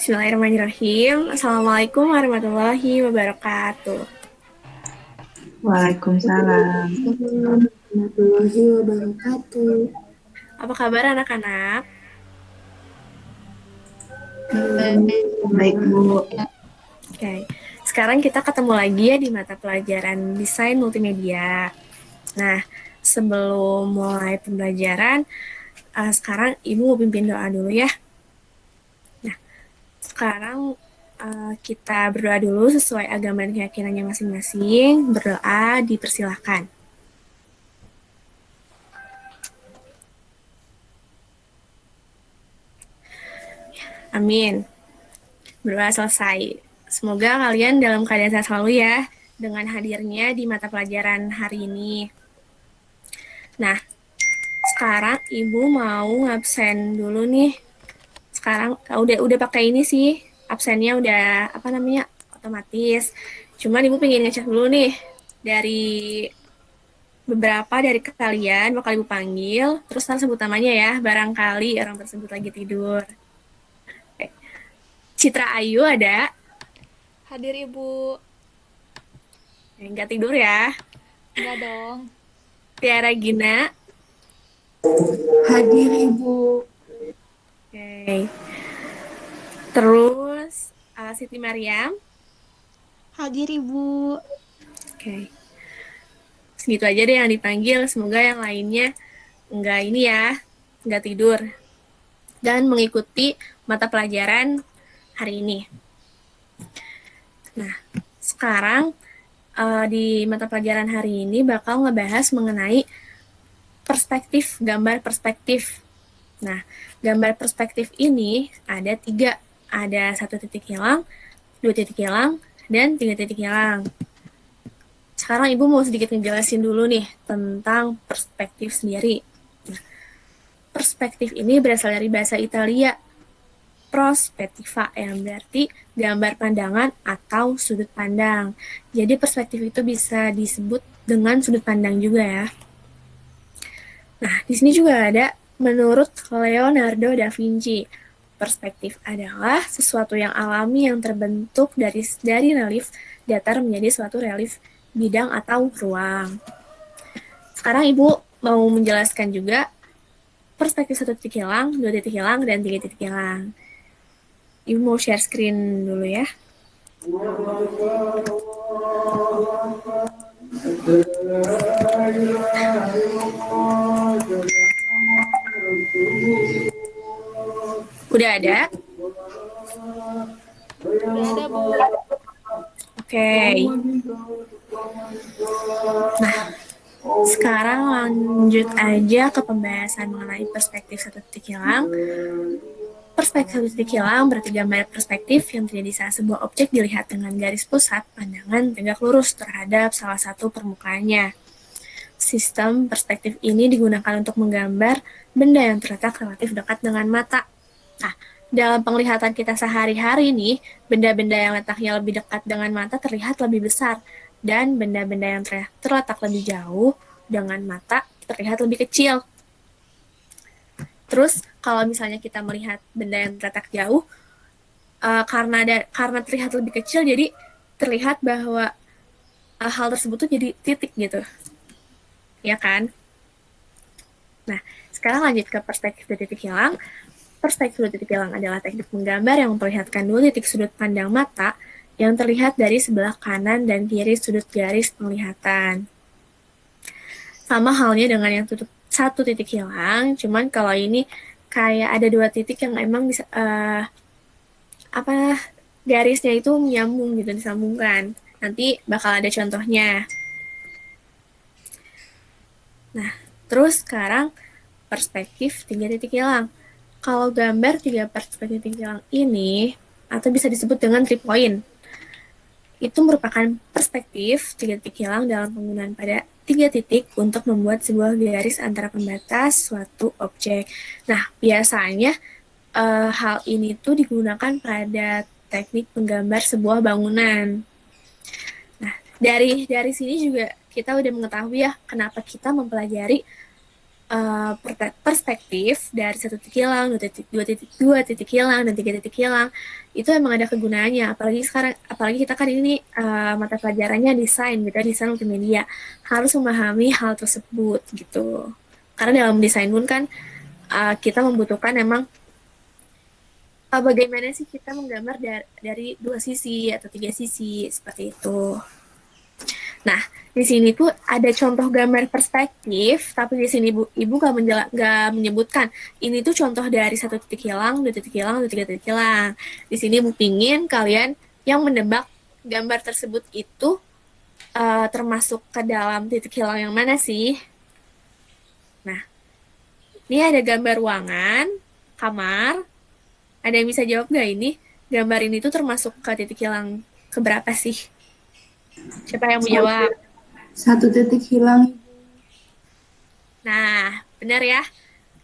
Bismillahirrahmanirrahim. Assalamualaikum warahmatullahi wabarakatuh. Waalaikumsalam. Waalaikumsalam warahmatullahi wabarakatuh. Apa kabar anak-anak? Baik, Bu. Oke, sekarang kita ketemu lagi ya di mata pelajaran desain multimedia. Nah, sebelum mulai pembelajaran, sekarang Ibu mau pimpin doa dulu ya. Nah, sekarang kita berdoa dulu sesuai agama dan keyakinannya masing-masing. Berdoa dipersilahkan. Amin. Berdoa selesai. Semoga kalian dalam keadaan sehat selalu ya dengan hadirnya di mata pelajaran hari ini. Nah, sekarang Ibu mau ngabsen dulu nih. Sekarang udah pakai ini sih, absennya udah otomatis. Cuman Ibu pengen ngecek dulu nih dari beberapa dari kalian bakal Ibu panggil, terus sebut namanya ya, barangkali orang tersebut lagi tidur. Citra Ayu ada? Hadir Ibu. Enggak tidur ya. Enggak dong. Tiara Gina. Hadir Ibu. Oke. Terus Siti Mariam. Hadir Ibu. Oke. Segitu aja deh yang dipanggil. Semoga yang lainnya enggak tidur dan mengikuti mata pelajaran hari ini. Nah, sekarang di mata pelajaran hari ini bakal ngebahas mengenai perspektif, gambar perspektif. Nah, gambar perspektif ini ada 3. Ada 1 titik hilang, 2 titik hilang, dan 3 titik hilang. Sekarang Ibu mau sedikit ngejelasin dulu nih tentang perspektif sendiri. Nah, perspektif ini berasal dari bahasa Italia, prospettiva, yang berarti gambar pandangan atau sudut pandang. Jadi perspektif itu bisa disebut dengan sudut pandang juga ya. Nah, di sini juga ada menurut Leonardo da Vinci, perspektif adalah sesuatu yang alami yang terbentuk dari relief datar menjadi suatu relief bidang atau ruang. Sekarang Ibu mau menjelaskan juga perspektif 1 titik hilang, 2 titik hilang, dan 3 titik hilang. Ibu mau share screen dulu ya. Udah ada? Udah ada Bu. Oke. Nah, sekarang lanjut aja ke pembahasan mengenai perspektif 1 titik hilang. Perspektif 1 titik hilang berarti gambar perspektif yang terjadi saat sebuah objek dilihat dengan garis pusat pandangan tegak lurus terhadap salah satu permukaannya. Sistem perspektif ini digunakan untuk menggambar benda yang terletak relatif dekat dengan mata. Nah, dalam penglihatan kita sehari-hari nih, benda-benda yang letaknya lebih dekat dengan mata terlihat lebih besar, dan benda-benda yang terletak lebih jauh dengan mata terlihat lebih kecil. Terus kalau misalnya kita melihat benda yang terletak jauh, karena terlihat lebih kecil, jadi terlihat bahwa hal tersebut tuh jadi titik gitu, ya kan? Nah, sekarang lanjut ke perspektif 2 titik hilang. Perspektif 2 titik hilang adalah teknik menggambar yang memperlihatkan 2 titik sudut pandang mata yang terlihat dari sebelah kanan dan kiri sudut garis penglihatan. Sama halnya dengan yang 1 titik hilang, cuman kalau ini kayak ada 2 titik yang emang bisa garisnya itu menyambung gitu, disambungkan. Nanti bakal ada contohnya. Nah, terus sekarang perspektif 3 titik hilang. Kalau gambar 3 perspektif titik hilang ini, atau bisa disebut dengan 3 point, itu merupakan perspektif 3 titik hilang dalam penggunaan pada 3 titik untuk membuat sebuah garis antara pembatas suatu objek. Nah, biasanya hal ini tuh digunakan pada teknik menggambar sebuah bangunan. Nah, dari sini juga kita udah mengetahui ya kenapa kita mempelajari perspektif dari satu titik hilang, dua titik hilang, dan tiga titik hilang, itu emang ada kegunaannya. Apalagi kita kan ini mata pelajarannya desain gitu, desain multimedia, harus memahami hal tersebut gitu. Karena dalam desain pun kan kita membutuhkan emang bagaimana sih kita menggambar dari dua sisi atau tiga sisi seperti itu. Nah, di sini tuh ada contoh gambar perspektif, tapi di sini Ibu nggak menyebutkan. Ini tuh contoh dari satu titik hilang, dua titik hilang, tiga titik hilang. Di sini Ibu pingin kalian yang menebak gambar tersebut itu termasuk ke dalam titik hilang yang mana sih? Nah, ini ada gambar ruangan, kamar. Ada yang bisa jawab nggak ini? Gambar ini tuh termasuk ke titik hilang keberapa sih? Siapa yang mau jawab? Satu titik hilang. Nah, benar ya.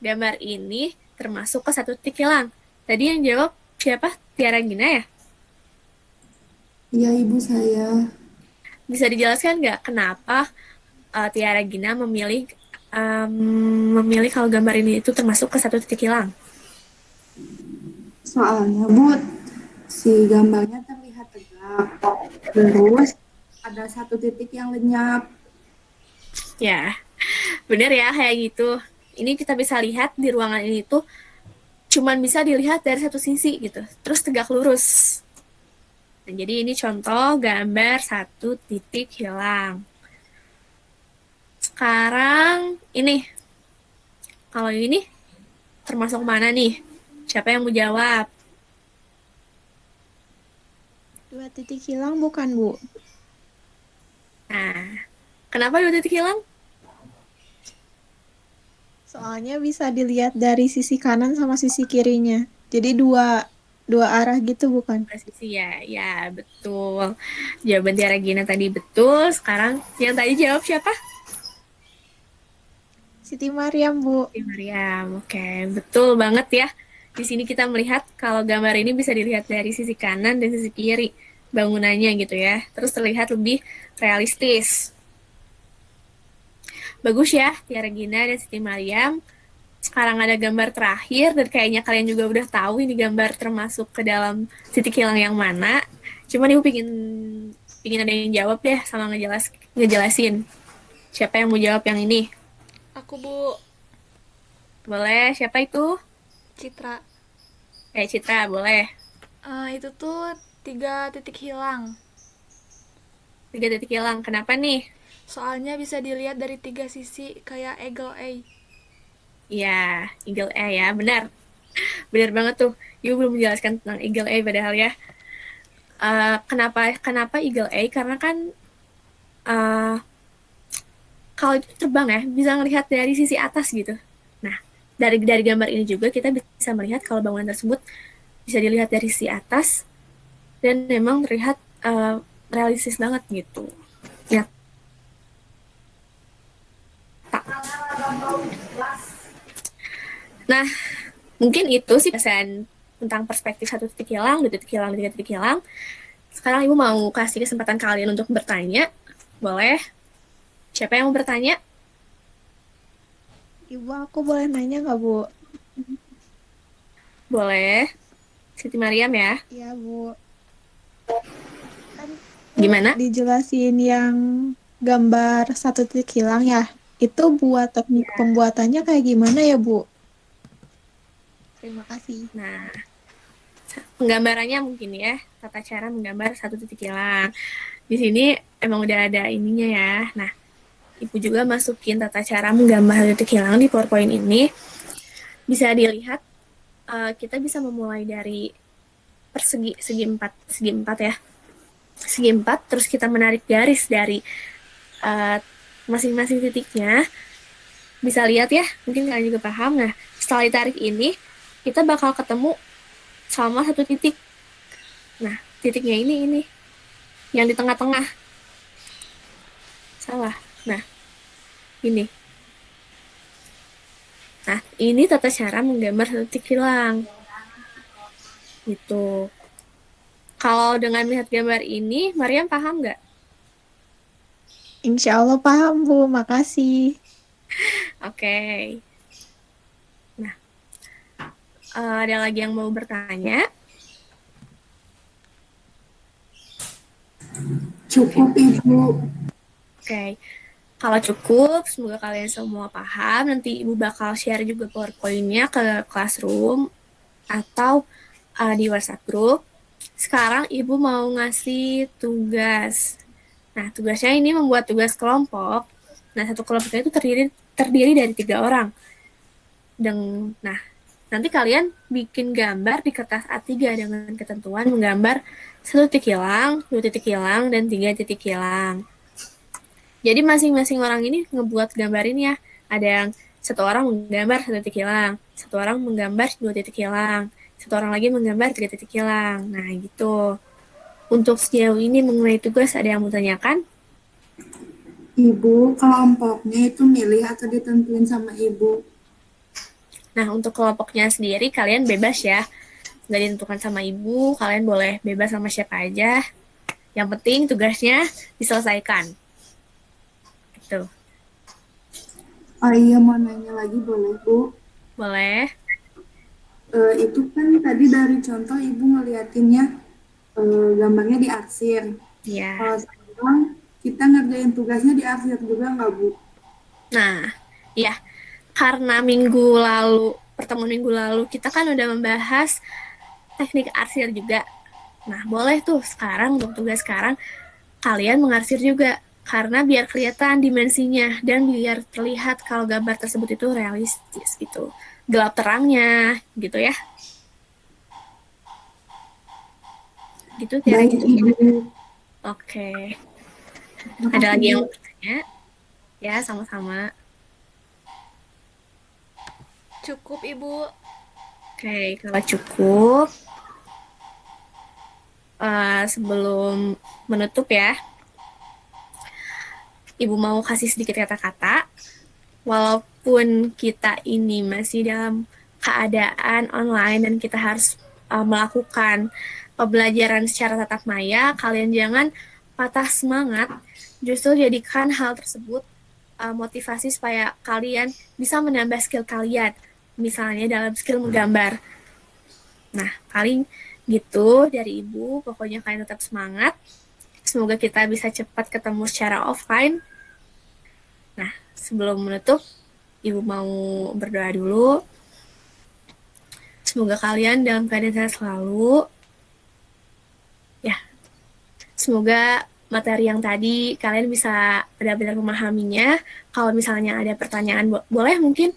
Gambar ini termasuk ke satu titik hilang. Tadi yang jawab siapa? Tiara Gina ya? Iya, Ibu saya. Bisa dijelaskan nggak kenapa Tiara Gina memilih kalau gambar ini itu termasuk ke satu titik hilang? Soalnya, Bu, si gambarnya terlihat tegak. Terus ada satu titik yang lenyap. Ya, benar ya kayak gitu. Ini kita bisa lihat di ruangan ini tuh cuman bisa dilihat dari satu sisi gitu, terus tegak lurus. Nah, jadi ini contoh gambar satu titik hilang. Sekarang ini, kalau ini termasuk mana nih? Siapa yang mau jawab? Dua titik hilang bukan, Bu? Nah, kenapa dua titik hilang? Soalnya bisa dilihat dari sisi kanan sama sisi kirinya. Jadi dua arah gitu bukan? Sisi ya, ya betul. Jawaban Tiara Gina tadi betul. Sekarang yang tadi jawab siapa? Siti Mariam, Bu. Mariam, oke, betul banget ya. Di sini kita melihat kalau gambar ini bisa dilihat dari sisi kanan dan sisi kiri bangunannya gitu ya. Terus terlihat lebih realistis. Bagus ya, Tiara Gina dan Siti Mariam. Sekarang ada gambar terakhir dan kayaknya kalian juga udah tahu ini gambar termasuk ke dalam titik hilang yang mana. Cuman ibu pingin ada yang jawab deh sama ngejelasin. Siapa yang mau jawab yang ini? Aku, Bu. Boleh, siapa itu? Citra. Citra, boleh. Itu tuh 3 titik hilang. 3 titik hilang, kenapa nih? Soalnya bisa dilihat dari 3 sisi kayak eagle eye. Iya, eagle eye ya, benar. Benar banget tuh. Ibu belum menjelaskan tentang eagle eye padahal ya. Kenapa eagle eye? Karena kan kalau itu terbang ya, bisa ngelihat dari sisi atas gitu. Nah, dari gambar ini juga kita bisa melihat kalau bangunan tersebut bisa dilihat dari sisi atas dan memang terlihat realistis banget gitu. Ya. Nah, mungkin itu sih pesan tentang perspektif satu titik hilang, dua titik hilang, tiga titik hilang. Sekarang Ibu mau kasih kesempatan kalian untuk bertanya. Boleh? Siapa yang mau bertanya? Ibu, aku boleh nanya nggak, Bu? Boleh. Siti Mariam ya. Iya, Bu. Kan Gimana? dijelasin yang gambar satu titik hilang ya. Itu buat teknik pembuatannya kayak gimana ya, Bu? Terima kasih. Nah, penggambarannya mungkin ya, tata cara menggambar satu titik hilang. Di sini emang udah ada ininya ya. Nah, Ibu juga masukin tata cara menggambar satu titik hilang di PowerPoint ini. Bisa dilihat, kita bisa memulai dari persegi segi empat ya. Segi 4, terus kita menarik garis dari masing-masing titiknya. Bisa lihat ya, mungkin kalian juga paham. Nah, setelah ditarik ini, kita bakal ketemu sama satu titik. Nah, titiknya ini yang di tengah-tengah. Salah. Nah, ini. Nah, ini tata cara menggambar satu titik hilang. Gitu. Kalau dengan melihat gambar ini, Mariam paham nggak? Insya Allah paham, Bu. Makasih. Oke. Ada lagi yang mau bertanya? Cukup, Ibu. Oke. Kalau cukup, semoga kalian semua paham. Nanti Ibu bakal share juga PowerPoint-nya ke Classroom atau di WhatsApp group. Sekarang Ibu mau ngasih tugas. Nah, tugasnya ini membuat tugas kelompok. Nah, satu kelompoknya itu terdiri dari 3 orang. Nah, nanti kalian bikin gambar di kertas A3 dengan ketentuan menggambar 1 titik hilang, 2 titik hilang, dan 3 titik hilang. Jadi masing-masing orang ini ngebuat gambar ini ya. Ada yang satu orang menggambar 1 titik hilang, satu orang menggambar 2 titik hilang, satu orang lagi menggambar 3 titik hilang. Nah, gitu. Untuk sejauh ini mengenai tugas ada yang mau tanyakan? Ibu, kelompoknya itu milih atau ditentuin sama Ibu? Nah, untuk kelompoknya sendiri kalian bebas ya. Nggak ditentukan sama ibu, kalian boleh bebas sama siapa aja. Yang penting tugasnya diselesaikan. Gitu. Oh iya, mau nanya lagi boleh, Bu? Boleh? Itu kan tadi dari contoh Ibu ngeliatinnya gambarnya diarsir. Ya. Kalau sekarang kita ngerjain tugasnya diarsir juga nggak, Bu? Nah, ya. Karena pertemuan minggu lalu, kita kan udah membahas teknik arsir juga. Nah, boleh tuh sekarang, untuk tugas sekarang, kalian mengarsir juga. Karena biar kelihatan dimensinya, dan biar terlihat kalau gambar tersebut itu realistis gitu. Gelap terangnya, gitu ya. Gitu Baik, kira-kira. Ibu. Oke. Makasih, Ada lagi yang Bu. mau bertanya? Ya, sama-sama. Cukup, Ibu. Oke, kalau cukup, sebelum menutup ya, Ibu mau kasih sedikit kata-kata. Walaupun kita ini masih dalam keadaan online dan kita harus melakukan pembelajaran secara tatap maya, kalian jangan patah semangat. Justru jadikan hal tersebut motivasi supaya kalian bisa menambah skill kalian. Misalnya dalam skill menggambar. Nah, paling gitu dari Ibu. Pokoknya kalian tetap semangat. Semoga kita bisa cepat ketemu secara offline. Nah, sebelum menutup, Ibu mau berdoa dulu. Semoga kalian dalam keadaan sehat selalu. Ya, semoga materi yang tadi kalian bisa benar-benar memahaminya. Kalau misalnya ada pertanyaan, boleh mungkin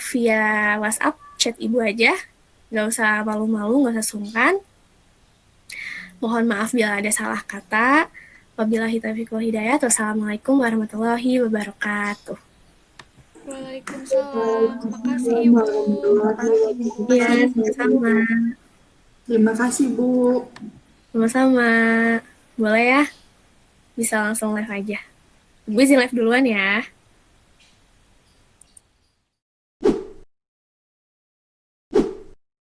via WhatsApp, chat Ibu aja. Nggak usah malu-malu, nggak usah sungkan. Mohon maaf bila ada salah kata. Wabillahi taufiq wal hidayah. Wassalamualaikum warahmatullahi wabarakatuh. Waalaikumsalam. Makasih, Assalamualaikum Ibu. warahmatullahi Iya, wabarakatuh. sama-sama. Terima kasih, Bu. Sama-sama. Boleh ya? Bisa langsung live aja. Ibu izin live duluan ya.